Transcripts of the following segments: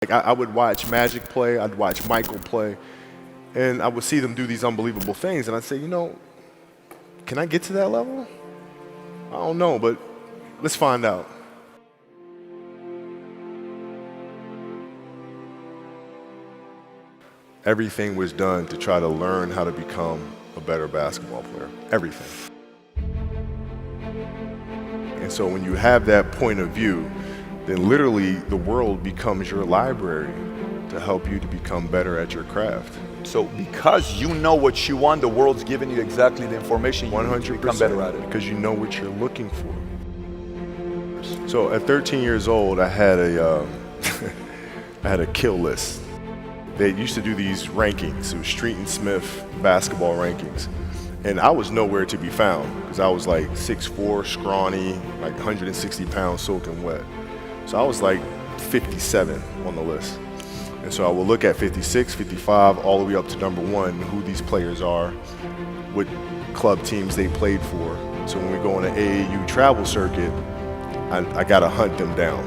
Like I would watch Magic play, I'd watch Michael play, and I would see them do these unbelievable things, and I'd say, you know, can I get to that level? I don't know, but let's find out. Everything was done to try to learn how to become a better basketball player. Everything. And so when you have that point of view, then literally the world becomes your library to help you to become better at your craft. So because you know what you want, the world's giving you exactly the information you 100%, need to become better at it. Because you know what you're looking for. So at 13 years old, I had a kill list. They used to do these rankings. It was Street and Smith basketball rankings. And I was nowhere to be found because I was like 6'4", scrawny, like 160 pounds soaking wet. So I was like 57 on the list. And so I would look at 56, 55, all the way up to number 1, who these players are, what club teams they played for. So when we go on the AAU travel circuit, I got to hunt them down,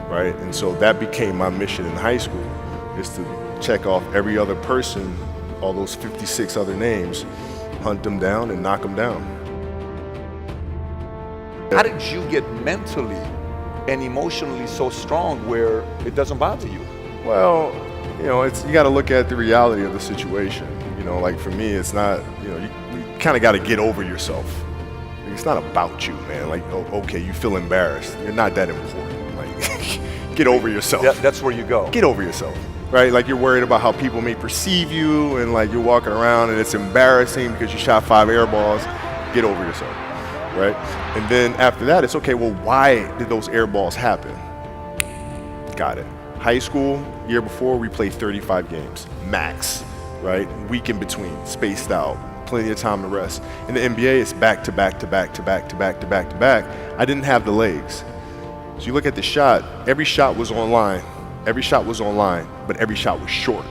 right? And so that became my mission in high school, is to check off every other person, all those 56 other names, hunt them down and knock them down. How did you get mentally and emotionally so strong where it doesn't bother you? Well, you know, you got to look at the reality of the situation. You know, like for me, it's not, you know, you kind of got to get over yourself. It's not about you, man. Like, oh, okay, you feel embarrassed. You're not that important. Like, get over yourself. That's where you go. Get over yourself, right? Like you're worried about how people may perceive you, and like you're walking around and it's embarrassing because you shot 5 air balls. Get over yourself, right? And then after that, it's okay, well, why did those air balls happen? Got it. High school, year before, we played 35 games, max, right? Week in between, spaced out, plenty of time to rest. In the NBA, it's back to back to back to back to back to back to back. I didn't have the legs. So you look at the shot, every shot was online. Every shot was online, but every shot was short,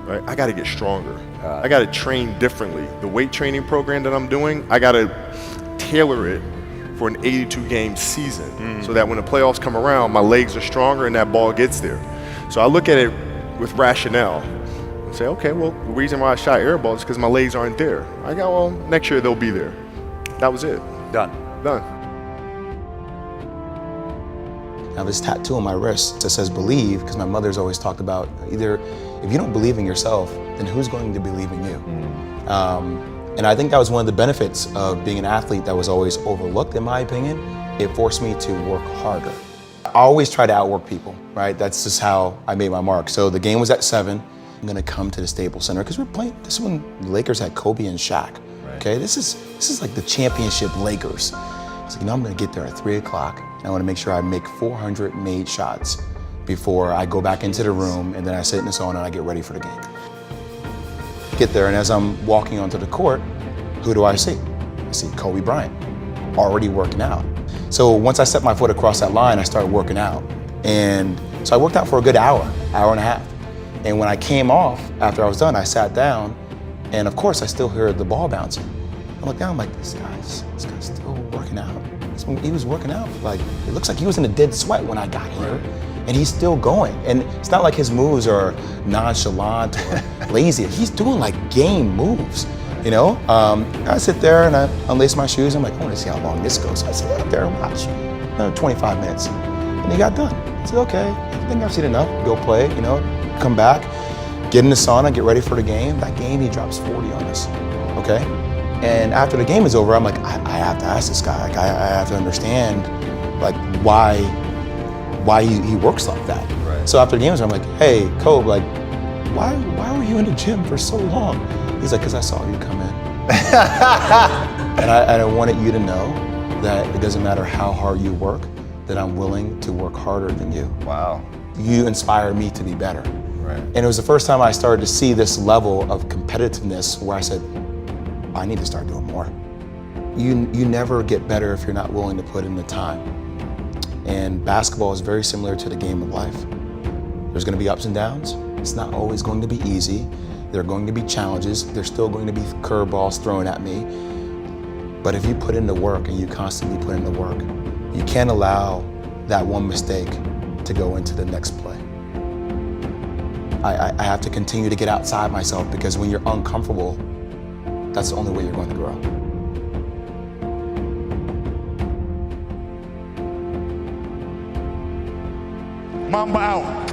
right? I gotta get stronger. I gotta train differently. The weight training program that I'm doing, I gotta tailor it for an 82-game season so that when the playoffs come around, my legs are stronger and that ball gets there. So I look at it with rationale and say, okay, well, the reason why I shot air balls is because my legs aren't there. I go, well, next year they'll be there. That was it. Done. I have this tattoo on my wrist that says believe, because my mother's always talked about either if you don't believe in yourself, then who's going to believe in you? And I think that was one of the benefits of being an athlete that was always overlooked, in my opinion. It forced me to work harder. I always try to outwork people, right? That's just how I made my mark. So the game was at 7. I'm gonna come to the Staples Center because we're playing. This is when the Lakers had Kobe and Shaq. Right. Okay, this is like the championship Lakers. I was like, you know, I'm gonna get there at 3 o'clock, and I want to make sure I make 400 made shots before I go back into the room, and then I sit in the sauna and I get ready for the game. Get there, and as I'm walking onto the court, who do I see? I see Kobe Bryant, already working out. So once I set my foot across that line, I started working out. And so I worked out for a good hour and a half. And when I came off, after I was done, I sat down, and of course I still heard the ball bouncing. I look down, I'm like, this guy's still working out. He was working out, like, it looks like he was in a dead sweat when I got here. And he's still going. And it's not like his moves are nonchalant or lazy. He's doing like game moves, you know? I sit there and I unlace my shoes. I'm like, I want to see how long this goes. So I sit out there and watch, 25 minutes. And he got done. I said, okay, I think I've seen enough. Go play, you know, come back, get in the sauna, get ready for the game. That game, he drops 40 on us, okay? And after the game is over, I'm like, I have to ask this guy. Like, I have to understand, like, why he works like that. Right. So after the game, I'm like, hey, Kobe, like, why were you in the gym for so long? He's like, because I saw you come in. And I wanted you to know that it doesn't matter how hard you work, that I'm willing to work harder than you. Wow. You inspire me to be better. Right. And it was the first time I started to see this level of competitiveness where I said, I need to start doing more. You never get better if you're not willing to put in the time. And basketball is very similar to the game of life. There's going to be ups and downs. It's not always going to be easy. There are going to be challenges. There's still going to be curveballs thrown at me. But if you put in the work and you constantly put in the work, you can't allow that one mistake to go into the next play. I have to continue to get outside myself, because when you're uncomfortable, that's the only way you're going to grow. Mamba out.